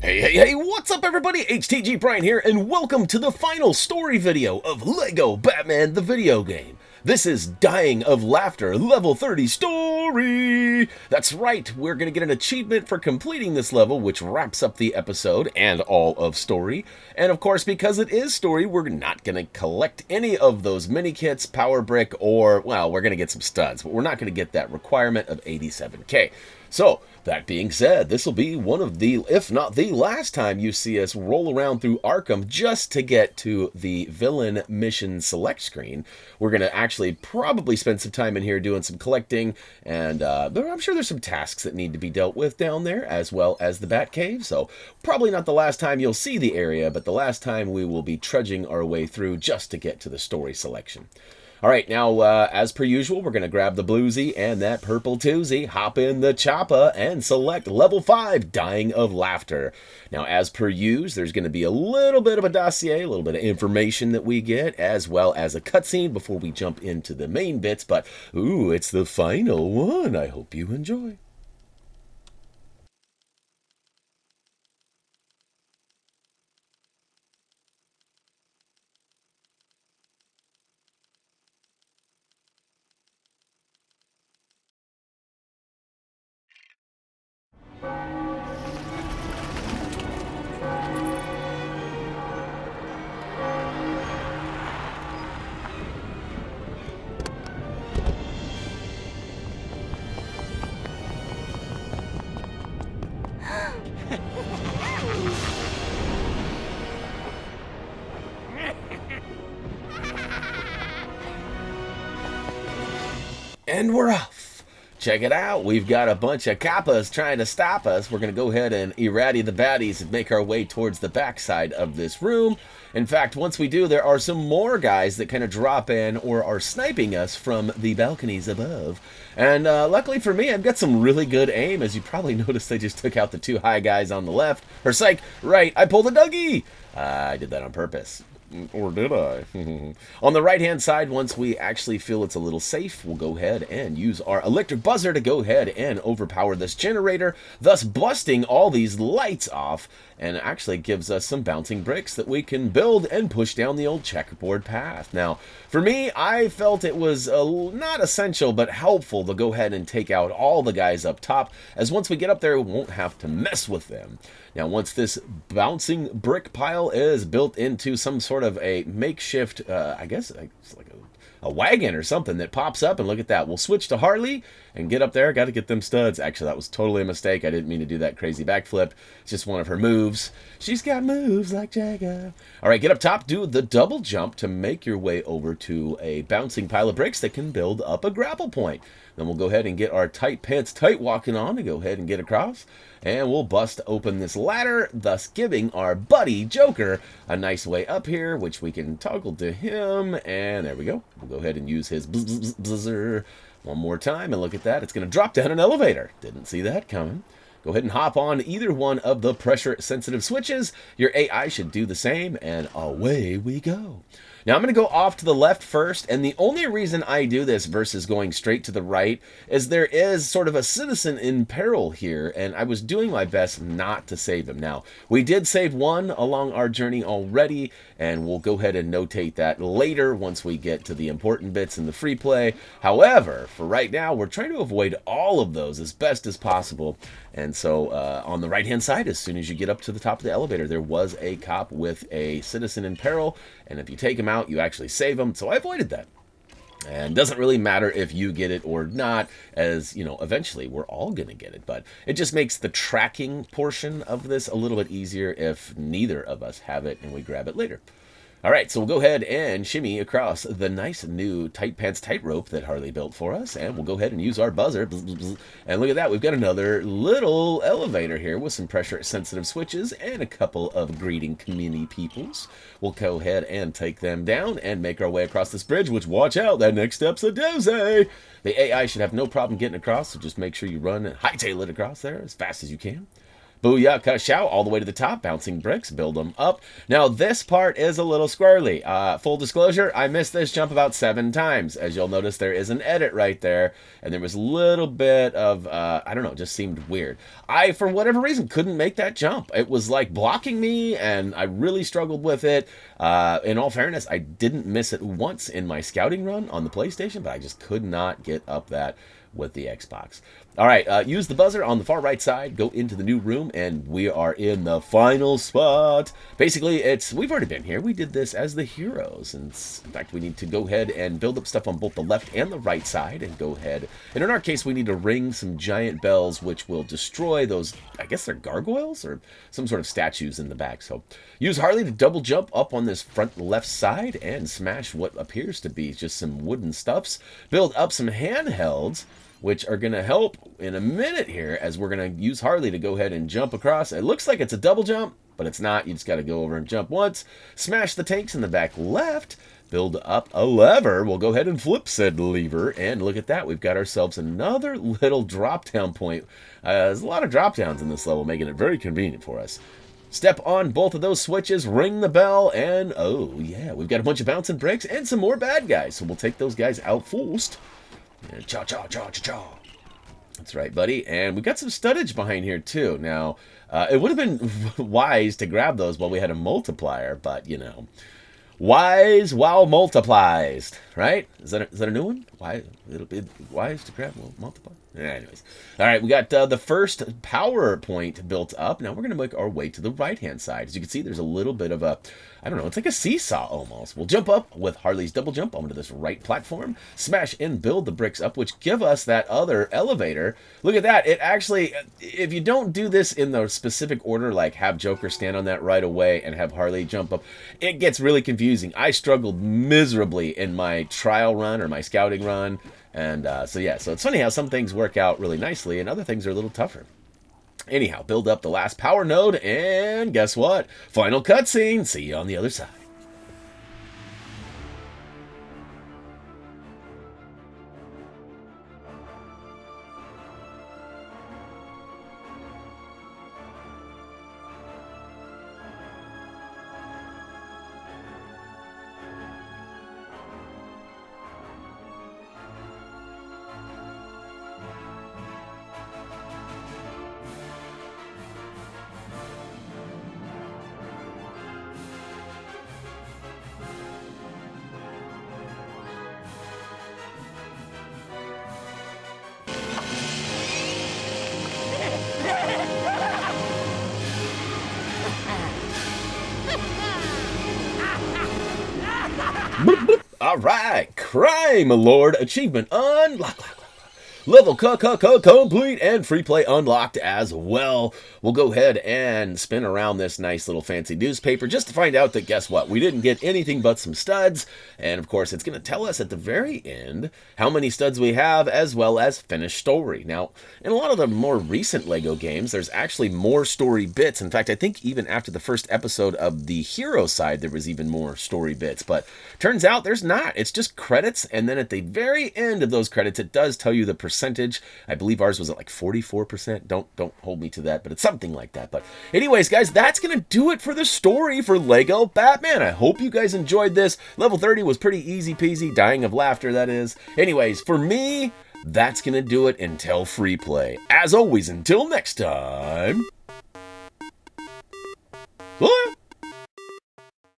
Hey, what's up everybody? HTG Brian here, and welcome to the final story video of Lego Batman the Video Game. This is Dying of Laughter Level 30 Story! That's right, we're gonna get an achievement for completing this level, which wraps up the episode and all of story. And of course, because it is story, we're not gonna collect any of those Minikits, Power Brick, or, well, we're gonna get some studs, but we're not gonna get that requirement of 87k. So, that being said, this will be one of the, if not the last time you see us roll around through Arkham just to get to the villain mission select screen. We're going to actually probably spend some time in here doing some collecting, and I'm sure there's some tasks that need to be dealt with down there, as well as the Batcave. So, probably not the last time you'll see the area, but the last time we will be trudging our way through just to get to the story selection. Alright, now, as per usual, we're going to grab the bluesy and that purple twosie, hop in the choppa, and select Level 5, Dying of Laughter. Now, as per use, there's going to be a little bit of a dossier, a little bit of information that we get, as well as a cutscene before we jump into the main bits, but, ooh, it's the final one. I hope you enjoy. And we're off. Check it out. We've got a bunch of kappas trying to stop us. We're going to go ahead and irradiate the baddies and make our way towards the backside of this room. In fact, once we do, there are some more guys that kind of drop in or are sniping us from the balconies above. And luckily for me, I've got some really good aim. As you probably noticed, I just took out the two high guys on the left. Or psych, right, I pulled a Dougie. I did that on purpose. Or did I? On the right-hand side, once we actually feel it's a little safe, we'll go ahead and use our electric buzzer to go ahead and overpower this generator, thus busting all these lights off, and actually gives us some bouncing bricks that we can build and push down the old checkerboard path. Now, for me, I felt it was not essential, but helpful to go ahead and take out all the guys up top, as once we get up there, we won't have to mess with them. Now, once this bouncing brick pile is built into some sort of a makeshift, I guess it's like a wagon or something that pops up, and look at that. We'll switch to Harley and get up there. Got to get them studs. Actually, that was totally a mistake. I didn't mean to do that crazy backflip. It's just one of her moves. She's got moves like Jagger. All right, get up top, do the double jump to make your way over to a bouncing pile of bricks that can build up a grapple point. Then we'll go ahead and get our tight pants tight walking on to go ahead and get across. And we'll bust open this ladder, thus giving our buddy Joker a nice way up here, which we can toggle to him. And there we go. We'll go ahead and use his buzzer one more time. And look at that. It's going to drop down an elevator. Didn't see that coming. Go ahead and hop on either one of the pressure-sensitive switches. Your AI should do the same, and away we go. Now, I'm going to go off to the left first, and the only reason I do this versus going straight to the right is there is sort of a citizen in peril here, and I was doing my best not to save him. Now, we did save one along our journey already, and we'll go ahead and notate that later once we get to the important bits in the free play. However, for right now, we're trying to avoid all of those as best as possible. And so on the right-hand side, as soon as you get up to the top of the elevator, there was a cop with a citizen in peril. And if you take him out, you actually save him. So I avoided that. And doesn't really matter if you get it or not, as, you know, eventually we're all going to get it. But it just makes the tracking portion of this a little bit easier if neither of us have it and we grab it later. All right, so we'll go ahead and shimmy across the nice new tight pants tightrope that Harley built for us, and we'll go ahead and use our buzzer. And look at that, we've got another little elevator here with some pressure-sensitive switches and a couple of greeting community peoples. We'll go ahead and take them down and make our way across this bridge, which, watch out, that next step's a doozy. The AI should have no problem getting across, so just make sure you run and hightail it across there as fast as you can. Booyah, ka-show, all the way to the top, bouncing bricks, build them up. Now, this part is a little squirrely. Full disclosure, I missed this jump about 7 times. As you'll notice, there is an edit right there, and there was a little bit of, I don't know, just seemed weird. I, for whatever reason, couldn't make that jump. It was like blocking me, and I really struggled with it. In all fairness, I didn't miss it once in my scouting run on the PlayStation, but I just could not get up that with the Xbox. All right, use the buzzer on the far right side, go into the new room, and we are in the final spot. Basically, we've already been here. We did this as the heroes, and in fact, we need to go ahead and build up stuff on both the left and the right side, and go ahead. And in our case, we need to ring some giant bells, which will destroy those, I guess they're gargoyles, or some sort of statues in the back. So use Harley to double jump up on this front left side, and smash what appears to be just some wooden stuffs. Build up some handhelds, which are going to help in a minute here, as we're going to use Harley to go ahead and jump across. It looks like it's a double jump, but it's not. You just got to go over and jump once. Smash the tanks in the back left. Build up a lever. We'll go ahead and flip said lever, and look at that. We've got ourselves another little drop-down point. There's a lot of drop-downs in this level, making it very convenient for us. Step on both of those switches, ring the bell, and oh yeah, we've got a bunch of bouncing bricks and some more bad guys. So we'll take those guys out first. Yeah, cha cha cha cha cha. That's right, buddy. And we got some studdage behind here too. Now, it would have been wise to grab those while we had a multiplier, but you know, wise while multiplies, right? Is that a new one? Why it'll be wise to grab multiply. Anyways, all right, we got the first power point built up. Now we're going to make our way to the right-hand side. As you can see, there's a little bit of a, I don't know, it's like a seesaw almost. We'll jump up with Harley's double jump onto this right platform, smash and build the bricks up, which give us that other elevator. Look at that. It actually, if you don't do this in the specific order, like have Joker stand on that right away and have Harley jump up, it gets really confusing. I struggled miserably in my trial run or my scouting run. And so it's funny how some things work out really nicely and other things are a little tougher. Anyhow, build up the last power node, and guess what? Final cutscene. See you on the other side. All right, Crime Lord achievement unlocked. Level complete and free play unlocked as well. We'll go ahead and spin around this nice little fancy newspaper just to find out that, guess what, we didn't get anything but some studs. And of course, it's going to tell us at the very end how many studs we have, as well as finished story. Now, in a lot of the more recent Lego games, there's actually more story bits. In fact, I think even after the first episode of the hero side, there was even more story bits. But turns out there's not. It's just credits, and then at the very end of those credits, it does tell you the percentage. I believe ours was at like 44%. Don't hold me to that, but it's something like that. But anyways, guys, that's gonna do it for the story for Lego Batman. I hope you guys enjoyed this. Level 30 was pretty easy peasy, dying of laughter, that is. Anyways, for me, that's gonna do it until free play. As always, until next time. Bye.